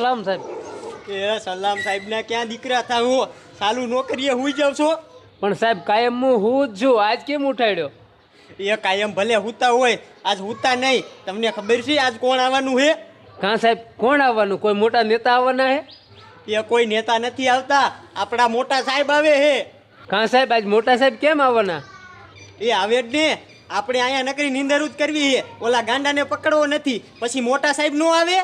સલામ સાહેબ. એ સલામ સાહેબ ના ક્યાં દીકરા થા હું ચાલુ નોકરીએ હુઈ જાવ છો. પણ સાહેબ કાયમ હું જ છું. આજ કેમ ઉઠાડ્યો? એ કાયમ ભલે હુતા હોય આજ હુતા નહીં. તમને ખબર છે આજ કોણ આવવાનું હે? કાં સાહેબ કોણ આવવાનું? કોઈ મોટા નેતા આવવાના હે? એ કોઈ નેતા નથી આવતા, આપણા મોટા સાહેબ આવે હે. કાં સાહેબ આજ મોટા સાહેબ કેમ આવવાના? એ આવે જ ને, આપણે અહીંયા નકરી નીંદર જ કરવી છે. ઓલા ગાંડાને પકડવો નથી, પછી મોટા સાહેબ નો આવે.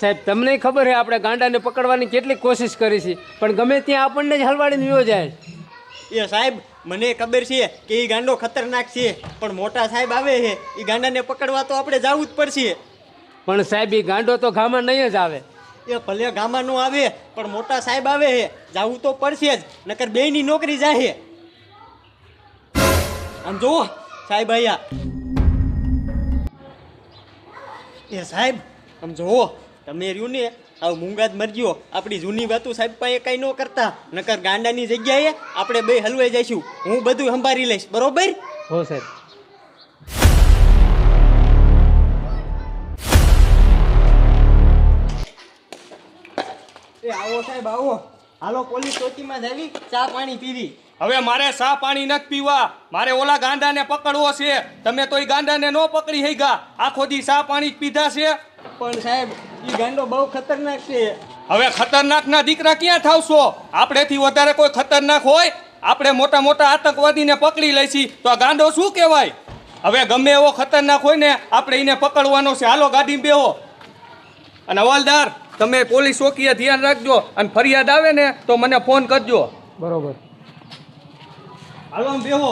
સાહેબ તમને ખબર છે આપણે ગાંડાને પકડવાની કેટલી કોશિશ કરી છે, પણ ગમે ત્યાં આપણને જ હલવાડીને વિયો જાય. એ સાહેબ મને ખબર છે કે એ ગાંડો ખતરનાક છે, પણ મોટા સાહેબ આવે છે એ ગાંડાને પકડવા તો આપણે જવું જ પડશે. પણ સાહેબ એ ગાંડો તો ગામાં નહીં જ આવે. એ ભલે ગામાં નો આવે પણ મોટા સાહેબ આવે છે, જવું તો પડશે જ, નકર બેયની નોકરી જાહે. આમ જુઓ સાહેબ આયા. એ સાહેબ આમ જુઓ, તમે રહ્યું ને આવ મૂંગા જ મરજો. આપણી જૂની વાતો સાહેબ પાસે કઈ ન કરતા, નકર ગાંડાની જગ્યાએ આપણે બે હલવાઈ જઈશું. હું બધું સંભાળી લઈશ, બરોબર? હો સાહેબ. એ આવો સાહેબ આવો, હાલો પોલીસ ચોકીમાં જાવી ચા પાણી પીવી. હવે મારે ચા પાણી નથી પીવા, મારે ઓલા ગાંડાને પકડવો છે. તમે તો એ ગાંડાને ન પકડી હઈ ગા, આખો દી ચા પાણી જ પીધા છે. પણ સાહેબ એ ગાંડો બહુ ખતરનાક છે. હવે ખતરનાકના દીકરા ક્યાં થાવશો? આપણેથી વધારે કોઈ ખતરનાક હોય? આપણે મોટા મોટા આતંકવાદીને પકડી લઈશી તો આ ગાંડો શું કહેવાય? હવે ગમે એવો ખતરનાક હોય ને આપણે એને પકડવાનો છે. હાલો ગાડીમાં બેહો. અને હવાલદાર તમે પોલીસ ચોકીએ ધ્યાન રાખજો, અને ફરિયાદ આવે ને તો મને ફોન કરજો. બરોબર. હાલો આમ બેહો.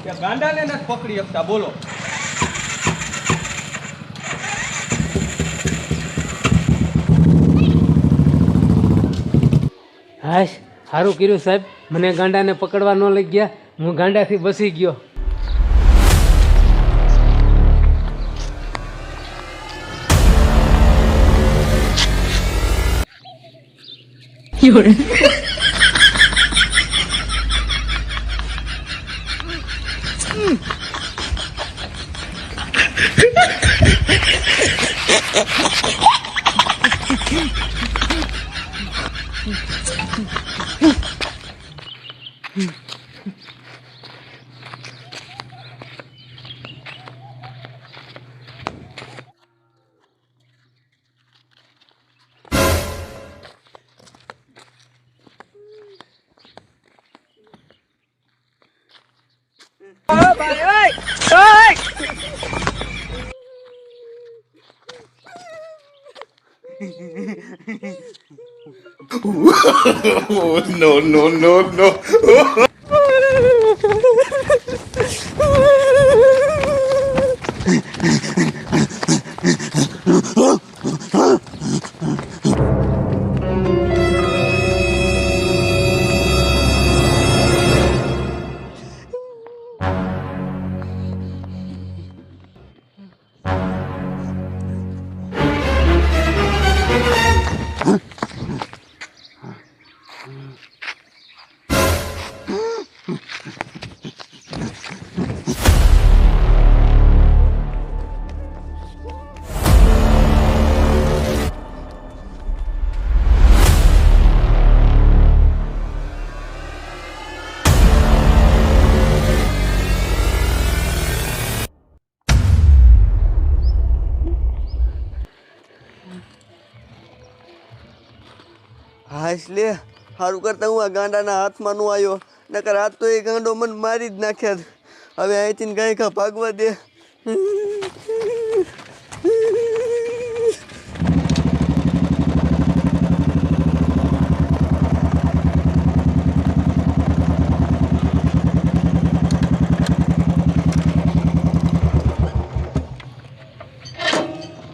કે ગાંડાને નથી પકડી શકતા, બોલો. હાશ, સારું કર્યું સાહેબ, મને ગાંડાને પકડવા ન લઈ ગયા. હું ગાંડાથી બસી ગયો. Oh, no, no, no, no. હાશ લે, સારું કરતા હું આ ગાંડાના હાથમાં નો આવ્યો, નકર આજ તો એ ગાંડો મને મારી જ નાખ્યા. હવે અહીંથી ગાય ખા ભાગવા દે.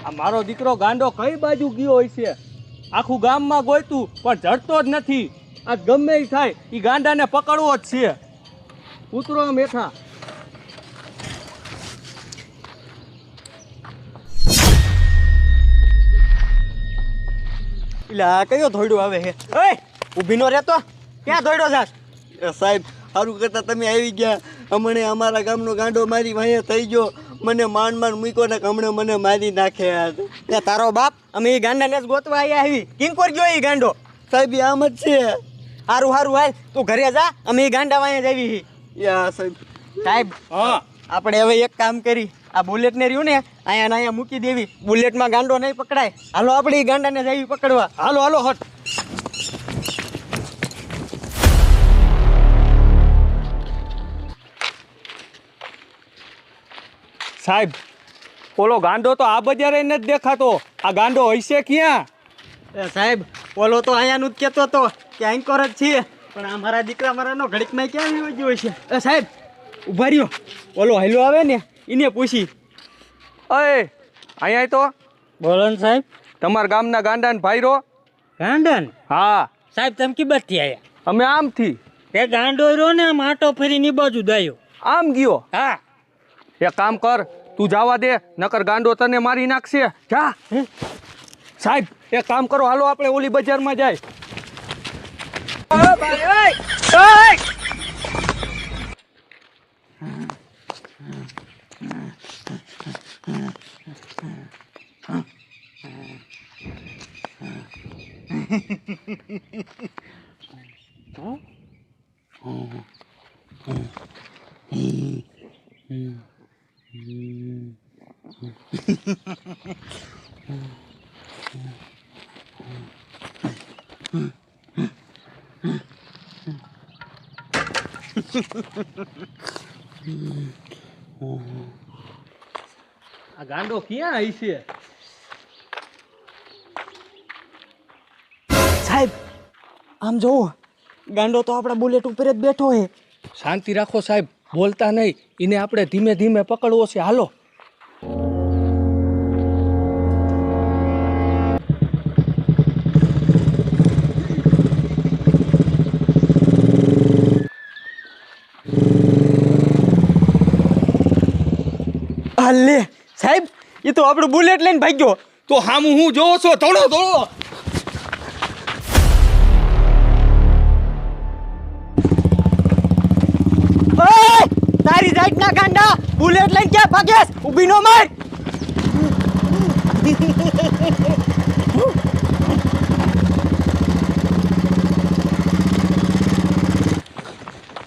આ મારો દીકરો ગાંડો કઈ બાજુ ગયો હોય છે? આખું ગામમાં ગોયતું પણ જડતો જ નથી. આ ગમે ઈ થાય એ ગાંડાને પકડવો જ છે. ઉતરો આમ હેઠા. એટલે આ કયો ધોયડો આવે છે? ઓય ઊભી નો રહેતો, ક્યાં ધોયડો જાસ? સાહેબ સારું કરતા તમે આવી ગયા. હમણે અમારા ગામનો ગાંડો મારી વાંહે થઈ ગયો. મને માંડ માંડ મૂક્યો ને હમણાં મને મારી નાખે યાર. તે તારો બાપ અમે એ ગાંડાને જ ગોતવા આવ્યા આવી કિંકોર ગયો એ ગાંડો સાહેબ ઈ આમ જ છે. હારું હારું હાલ તું ઘરે જા અમે એ ગાંડા વાંયા જ આવી યા સાહેબ સાહેબ હા આપણે હવે એક કામ કરી આ બુલેટ ને રહ્યું ને અહીંયા ને અહીંયા મૂકી દેવી બુલેટમાં ગાંડો નહીં પકડાય હાલો આપણે એ ગાંડાને જઈએ પકડવા હાલો હાલો હટ. સાહેબ ઓલો ગાંડો તો આ બજારે નથી દેખાતો. આ ગાંડો હશે ક્યાં? એ સાહેબ ઓલો તો અહીંયાનું જ કહેતો હતો કે એન્કોર જ છીએ પણ આ મારા દીકરા મારાનો ઘડીકમાં ક્યાં આવી ગયો છે એ સાહેબ ઊભા રહ્યો ઓલો હાલો આવે ને એને પૂછી અય અહીંયા તો બોલો ને સાહેબ. તમારા ગામના ગાંડાને ભાઈરો. ગાંડન હા સાહેબ તમે કી બત્તી આયા અમે આમથી તે ગાંડો રહ્યો ને આમ આટો ફરીને ઈ બાજુ દાયો. આમ ગયો. હા એક કામ કર તું જવા દે નકર ગાંડો તને મારી નાખશે. જા સાહેબ એક કામ કરો હાલો આપણે ઓલી બજારમાં જાય. આ ગાંડો ક્યાં હશે? સાહેબ આમ જોવો ગાંડો તો આપણા બુલેટ ઉપર જ બેઠો હે શાંતિ રાખો સાહેબ, બોલતા નહીં. એને આપણે ધીમે ધીમે પકડવો છે. હાલો. લે સાહેબ એ તો આપણું બુલેટ લઈને ભાગ્યો. તો હામું હું જોવો છો? દોડો દોડો. ઓય તારી જાતના ગાંડા બુલેટ લઈને ક્યાં ભાગેસ? ઊભી નો માર.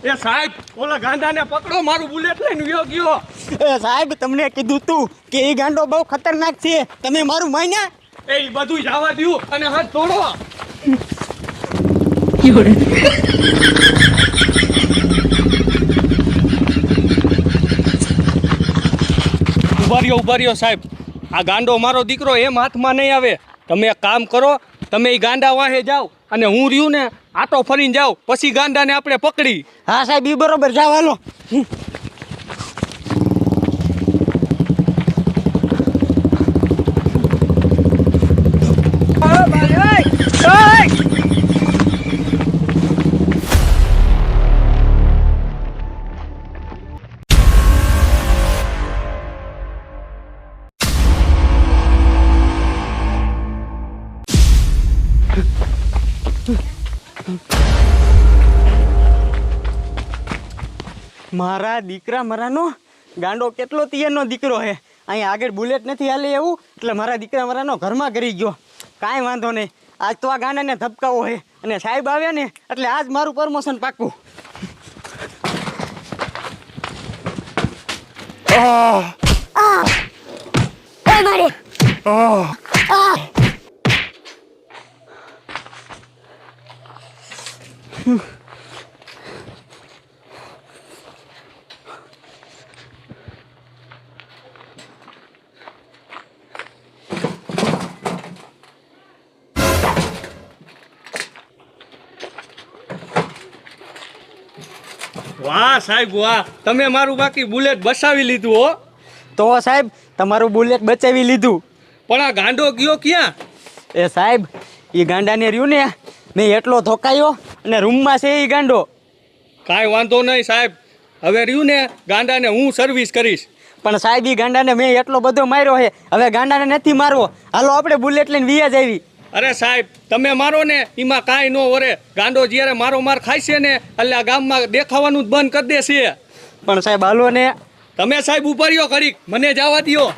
એ સાહેબ ઓલા ગાંડાને પકડો, મારું બુલેટ લઈને વયો ગયો. એ સાહેબ તમને કીધું તું કે એ ગાંડો બહુ ખતરનાક છે, તમે મારું માન્યા? એ બધું જવા દ્યું અને હાથ દોડો. ઉભા રહ્યો સાહેબ. આ ગાંડો મારો દીકરો એમ હાથમાં નહીં આવે. તમે એક કામ કરો, તમે એ ગાંડા વાહે જાઓ અને હું રહ્યું ને આટો ફરીને જાઓ, પછી ગાંડાને આપણે પકડી. હા સાહેબ એ બરોબર જાવ હાલો. મારા દીકરા મારાનો ગાંડો કેટલો તિયરનો દીકરો હે. અહીંયા આગળ બુલેટ નથી હાલે એવું એટલે મારા દીકરા મારાનો ઘરમાં કરી ગયો. કાંઈ વાંધો નહીં, આજ તો આ ગાંડાને ધબકાવો હે અને સાહેબ આવ્યા ને એટલે આજ મારું પ્રમોશન પાક્કું. વાહ સાહેબ વાહ, તમે મારું બાકી બુલેટ બસાવી લીધું હો. તો સાહેબ તમારું બુલેટ બચાવી લીધું. પણ આ ગાંડો ગયો ક્યાં? એ સાહેબ એ ગાંડાને રહ્યું ને મેં એટલો ધોકાયો અને રૂમમાં છે એ ગાંડો. કાંઈ વાંધો નહીં સાહેબ, હવે રહ્યું ને ગાંડાને હું સર્વિસ કરીશ. પણ સાહેબ એ ગાંડાને મેં એટલો બધો માર્યો છે, હવે ગાંડાને નથી મારવો. હાલો આપણે બુલેટ લઈને વિયા જ આવી. અરે સાહેબ તમે મારો ને એમાં કાંઈ ન વરે. ગાંડો જ્યારે મારો માર ખાય છે ને એટલે આ ગામમાં દેખાવાનું જ બંધ કરી દેશે. પણ સાહેબ હાલો ને તમે સાહેબ ઉભા રહ્યો ઘડીક, મને જવા દ્યો.